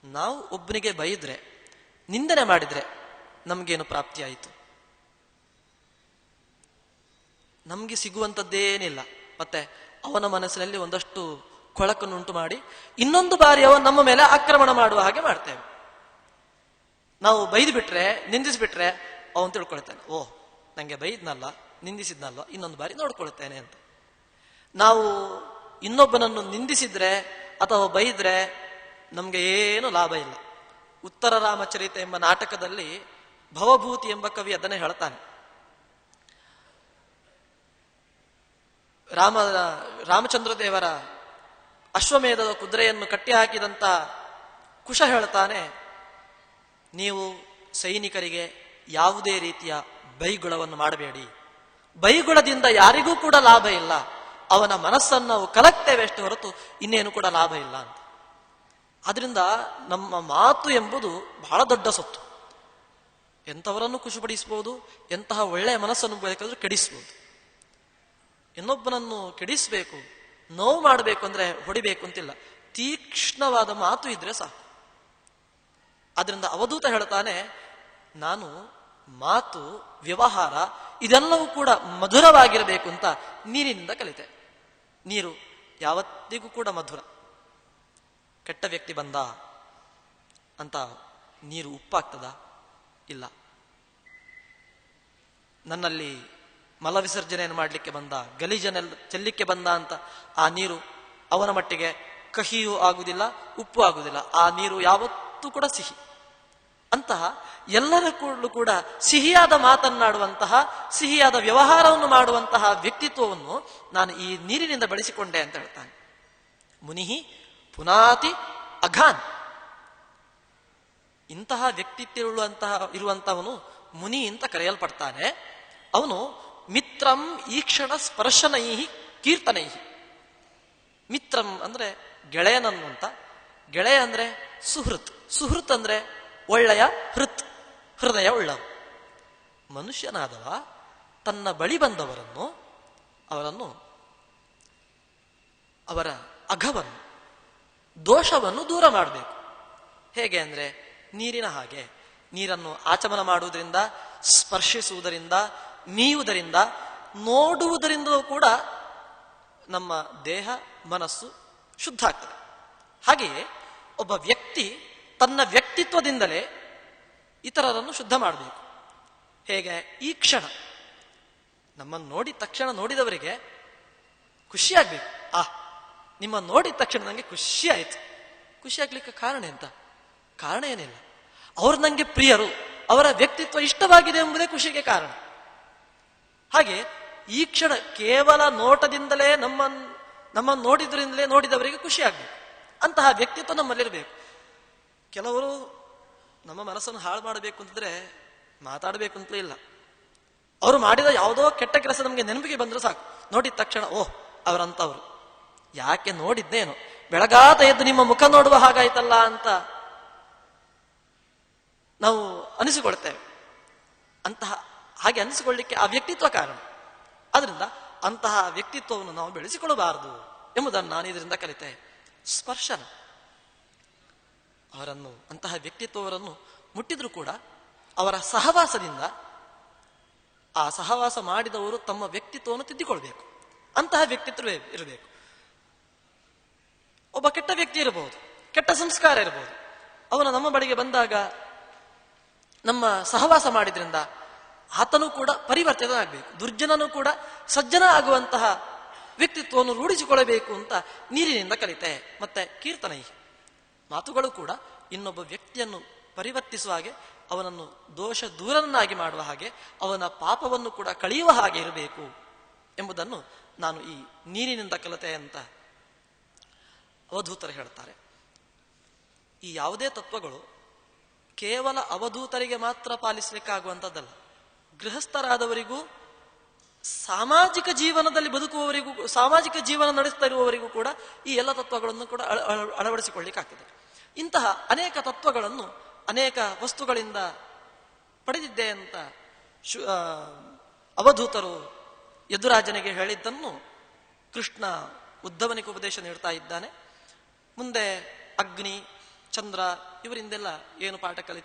ನಾವು ಒಬ್ಬನಿಗೆ ಬೈದ್ರೆ, ನಿಂದನೆ ಮಾಡಿದ್ರೆ ನಮಗೇನು ಪ್ರಾಪ್ತಿಯಾಯಿತು? ನಮಗೆ ಸಿಗುವಂಥದ್ದೇನಿಲ್ಲ. ಮತ್ತೆ ಅವನ ಮನಸ್ಸಿನಲ್ಲಿ ಒಂದಷ್ಟು ಕೊಳಕನ್ನುಂಟು ಮಾಡಿ ಇನ್ನೊಂದು ಬಾರಿ ಅವನು ನಮ್ಮ ಮೇಲೆ ಆಕ್ರಮಣ ಮಾಡುವ ಹಾಗೆ ಮಾಡ್ತೇವೆ. ನಾವು ಬೈದು ಬಿಟ್ರೆ, ನಿಂದಿಸಿಬಿಟ್ರೆ ಅವನು ತಿಳ್ಕೊಳ್ತಾನೆ, ಓಹ್ ನಂಗೆ ಬೈದ್ನಲ್ಲ, ನಿಂದಿಸಿದ್ನಲ್ಲ, ಇನ್ನೊಂದು ಬಾರಿ ನೋಡ್ಕೊಳ್ತೇನೆ ಅಂತ. ನಾವು ಇನ್ನೊಬ್ಬನನ್ನು ನಿಂದಿಸಿದ್ರೆ ಅಥವಾ ಬೈದ್ರೆ ನಮ್ಗೆ ಏನು ಲಾಭ ಇಲ್ಲ. ಉತ್ತರ ರಾಮಚರಿತ ಎಂಬ ನಾಟಕದಲ್ಲಿ ಭವಭೂತಿ ಎಂಬ ಕವಿ ಅದನ್ನೇ ಹೇಳ್ತಾನೆ. ರಾಮಚಂದ್ರ ದೇವರ ಅಶ್ವಮೇಧದ ಕುದುರೆಯನ್ನು ಕಟ್ಟಿ ಹಾಕಿದಂತ ಕುಶ ಹೇಳ್ತಾನೆ, ನೀವು ಸೈನಿಕರಿಗೆ ಯಾವುದೇ ರೀತಿಯ ಬೈಗುಳವನ್ನು ಮಾಡಬೇಡಿ. ಬೈಗುಳದಿಂದ ಯಾರಿಗೂ ಕೂಡ ಲಾಭ ಇಲ್ಲ. ಅವನ ಮನಸ್ಸನ್ನು ನಾವು ಕಲಕ್ತೇವೆ ಅಷ್ಟೇ ಹೊರತು ಇನ್ನೇನು ಕೂಡ ಲಾಭ ಇಲ್ಲ ಅಂತ. ಆದ್ರಿಂದ ನಮ್ಮ ಮಾತು ಎಂಬುದು ಬಹಳ ದೊಡ್ಡ ಸೊತ್ತು. ಎಂಥವರನ್ನು ಖುಷಿಪಡಿಸಬಹುದು, ಎಂತಹ ಒಳ್ಳೆಯ ಮನಸ್ಸನ್ನು ಬೇಕಾದ್ರೂ ಕೆಡಿಸ್ಬೋದು. ಇನ್ನೊಬ್ಬನನ್ನು ಕೆಡಿಸ್ಬೇಕು, ನೋವು ಮಾಡಬೇಕು ಅಂದ್ರೆ ಹೊಡಿಬೇಕು ಅಂತಿಲ್ಲ, ತೀಕ್ಷ್ಣವಾದ ಮಾತು ಇದ್ರೆ ಸಾಕು. ಆದ್ರಿಂದ ಅವಧೂತ ಹೇಳ್ತಾನೆ, ನಾನು ಮಾತು, ವ್ಯವಹಾರ ಇದೆಲ್ಲವೂ ಕೂಡ ಮಧುರವಾಗಿರಬೇಕು ಅಂತ ನೀರಿನಿಂದ ಕಲಿತೆ. ನೀರು ಯಾವತ್ತಿಗೂ ಕೂಡ ಮಧುರ. ಕೆಟ್ಟ ವ್ಯಕ್ತಿ ಬಂದ ಅಂತ ನೀರು ಉಪ್ಪಾಗ್ತದ? ಇಲ್ಲ. ನನ್ನಲ್ಲಿ ಮಲ ವಿಸರ್ಜನೆಯನ್ನು ಮಾಡಲಿಕ್ಕೆ ಬಂದ, ಗಲೀಜನೆಲ್ಲ ಚೆಲ್ಲಿಕ್ಕೆ ಬಂದ ಅಂತ ಆ ನೀರು ಅವನ ಮಟ್ಟಿಗೆ ಕಹಿಯೂ ಆಗುವುದಿಲ್ಲ, ಉಪ್ಪು ಆಗುವುದಿಲ್ಲ. ಆ ನೀರು ಯಾವತ್ತೂ ಕೂಡ ಸಿಹಿ. ಅಂತಹ ಎಲ್ಲರ ಕೂಡ ಸಿಹಿಯಾದ ಮಾತನ್ನಾಡುವಂತಹ, ಸಿಹಿಯಾದ ವ್ಯವಹಾರವನ್ನು ಮಾಡುವಂತಹ ವ್ಯಕ್ತಿತ್ವವನ್ನು ನಾನು ಈ ನೀರಿನಿಂದ ಬೆಳೆಸಿಕೊಂಡೆ ಅಂತ ಹೇಳ್ತಾನೆ. ಮುನಿಹಿ ಪುನಾತಿ ಅಘಾನ್. ಇಂತಹ ವ್ಯಕ್ತಿತ್ವ ಇರುವಂತಹವನು ಮುನಿ ಅಂತ ಕರೆಯಲ್ಪಡ್ತಾನೆ. ಅವನು ಮಿತ್ರಂ ಈಕ್ಷಣ ಸ್ಪರ್ಶನೈಹಿ ಕೀರ್ತನೈಹಿ. ಮಿತ್ರಂ ಅಂದ್ರೆ ಗೆಳೆಯನನ್ನು ಅಂತ. ಗೆಳೆಯ ಅಂದ್ರೆ ಸುಹೃತ್. ಸುಹೃತ್ ಅಂದ್ರೆ ಒಳ್ಳೆಯ ಹೃದಯ ಉಳ್ಳವ. ಮನುಷ್ಯನಾದವ ತನ್ನ ಬಳಿ ಬಂದವರನ್ನು, ಅವರ ಅಘವನ್ನು, ದೋಷವನ್ನು ದೂರ ಮಾಡಬೇಕು. ಹೇಗೆ ಅಂದ್ರೆ ನೀರಿನ ಹಾಗೆ. ನೀರನ್ನು ಆಚಮನ ಮಾಡುವುದರಿಂದ, ಸ್ಪರ್ಶಿಸುವುದರಿಂದ, ಮೀಯುವುದರಿಂದ, ನೋಡುವುದರಿಂದಲೂ ಕೂಡ ನಮ್ಮ ದೇಹ ಮನಸ್ಸು ಶುದ್ಧ ಆಗ್ತದೆ. ಹಾಗೆಯೇ ಒಬ್ಬ ವ್ಯಕ್ತಿ ತನ್ನ ವ್ಯಕ್ತಿತ್ವದಿಂದಲೇ ಇತರರನ್ನು ಶುದ್ಧ ಮಾಡಬೇಕು. ಹೇಗೆ? ಈ ಕ್ಷಣ ನಮ್ಮನ್ನು ನೋಡಿದ ತಕ್ಷಣ ನೋಡಿದವರಿಗೆ ಖುಷಿಯಾಗಬೇಕು. ನಿಮ್ಮನ್ನು ನೋಡಿದ ತಕ್ಷಣ ನನಗೆ ಖುಷಿ ಆಯ್ತು. ಖುಷಿ ಆಗ್ಲಿಕ್ಕೆ ಕಾರಣ ಎಂತ? ಕಾರಣ ಏನಿಲ್ಲ. ಅವರು ನನಗೆ ಪ್ರಿಯರು, ಅವರ ವ್ಯಕ್ತಿತ್ವ ಇಷ್ಟವಾಗಿದೆ ಎಂಬುದೇ ಖುಷಿಗೆ ಕಾರಣ. ಹಾಗೆ ಈ ಕ್ಷಣ ಕೇವಲ ನೋಟದಿಂದಲೇ ನಮ್ಮನ್ನು ನೋಡಿದ್ರಿಂದಲೇ ನೋಡಿದವರಿಗೆ ಖುಷಿ ಆಗ್ಬೇಕು. ಅಂತಹ ವ್ಯಕ್ತಿತ್ವ ನಮ್ಮಲ್ಲಿರಬೇಕು. ಕೆಲವರು ನಮ್ಮ ಮನಸ್ಸನ್ನು ಹಾಳು ಮಾಡಬೇಕು ಅಂತಂದ್ರೆ ಮಾತಾಡಬೇಕು ಅಂತಲೇ ಇಲ್ಲ. ಅವರು ಮಾಡಿದ ಯಾವುದೋ ಕೆಟ್ಟ ಕೆಲಸ ನಮಗೆ ನೆನಪಿಗೆ ಬಂದ್ರೆ ಸಾಕು, ನೋಡಿದ ತಕ್ಷಣ ಓಹ್ ಅವರಂತವ್ರು. ಯಾಕೆ ನೋಡಿದ್ದೇನು, ಬೆಳಗಾತ ಎದ್ದು ನಿಮ್ಮ ಮುಖ ನೋಡುವ ಹಾಗಾಯ್ತಲ್ಲ ಅಂತ ನಾವು ಅನಿಸಿಕೊಳ್ತೇವೆ. ಹಾಗೆ ಅನಿಸಿಕೊಳ್ಳಿಕ್ಕೆ ಆ ವ್ಯಕ್ತಿತ್ವ ಕಾರಣ. ಆದ್ರಿಂದ ಅಂತಹ ವ್ಯಕ್ತಿತ್ವವನ್ನು ನಾವು ಬೆಳೆಸಿಕೊಳ್ಳಬಾರದು ಎಂಬುದನ್ನು ನಾನು ಇದರಿಂದ ಕಲಿತೆ. ಸ್ಪರ್ಶನ. ಅಂತಹ ವ್ಯಕ್ತಿತ್ವವರನ್ನು ಮುಟ್ಟಿದ್ರೂ ಕೂಡ ಅವರ ಸಹವಾಸದಿಂದ, ಆ ಸಹವಾಸ ಮಾಡಿದವರು ತಮ್ಮ ವ್ಯಕ್ತಿತ್ವವನ್ನು ತಿದ್ದಿಕೊಳ್ಬೇಕು. ಅಂತಹ ವ್ಯಕ್ತಿತ್ವ ಇರಬೇಕು. ಒಬ್ಬ ಕೆಟ್ಟ ವ್ಯಕ್ತಿ ಇರಬಹುದು, ಕೆಟ್ಟ ಸಂಸ್ಕಾರ ಇರಬಹುದು. ಅವನು ನಮ್ಮ ಬಳಿಗೆ ಬಂದಾಗ ನಮ್ಮ ಸಹವಾಸ ಮಾಡಿದ್ರಿಂದ ಆತನೂ ಕೂಡ ಪರಿವರ್ತನೆಯಾಗಬೇಕು. ದುರ್ಜನನೂ ಕೂಡ ಸಜ್ಜನ ಆಗುವಂತಹ ವ್ಯಕ್ತಿತ್ವವನ್ನು ರೂಢಿಸಿಕೊಳ್ಳಬೇಕು ಅಂತ ನೀರಿನಿಂದ ಕಲಿತೆ. ಮತ್ತೆ ಕೀರ್ತನೈ. ಮಾತುಗಳು ಕೂಡ ಇನ್ನೊಬ್ಬ ವ್ಯಕ್ತಿಯನ್ನು ಪರಿವರ್ತಿಸುವ ಹಾಗೆ, ಅವನನ್ನು ದೋಷ ದೂರನನ್ನಾಗಿ ಮಾಡುವ ಹಾಗೆ, ಅವನ ಪಾಪವನ್ನು ಕೂಡ ಕಳೆಯುವ ಹಾಗೆ ಇರಬೇಕು ಎಂಬುದನ್ನು ನಾನು ಈ ನೀರಿನಿಂದ ಕಲಿತೆ ಅಂತ ಅವಧೂತರು ಹೇಳ್ತಾರೆ. ಈ ಯಾವುದೇ ತತ್ವಗಳು ಕೇವಲ ಅವಧೂತರಿಗೆ ಮಾತ್ರ ಪಾಲಿಸಲಿಕ್ಕಾಗುವಂಥದ್ದಲ್ಲ. ಗೃಹಸ್ಥರಾದವರಿಗೂ, ಸಾಮಾಜಿಕ ಜೀವನದಲ್ಲಿ ಬದುಕುವವರಿಗೂ, ಸಾಮಾಜಿಕ ಜೀವನ ನಡೆಸ್ತಾ ಇರುವವರಿಗೂ ಕೂಡ ಈ ಎಲ್ಲ ತತ್ವಗಳನ್ನು ಕೂಡ ಅಳವಡಿಸಿಕೊಳ್ಳಿಕ್ಕಾಗ್ತದೆ. ಇಂತಹ ಅನೇಕ ತತ್ವಗಳನ್ನು ಅನೇಕ ವಸ್ತುಗಳಿಂದ ಪಡೆದಿದ್ದೆ ಅಂತ ಅವಧೂತರು ಯದುರಾಜನಿಗೆ ಹೇಳಿದ್ದನ್ನು ಕೃಷ್ಣ ಉದ್ಧವನಿಗೆ ಉಪದೇಶ ನೀಡ್ತಾ ಇದ್ದಾನೆ. ಮುಂದೆ ಅಗ್ನಿ, ಚಂದ್ರ ಇವರಿಂದೆಲ್ಲ ಏನು ಪಾಠ ಕಲಿತು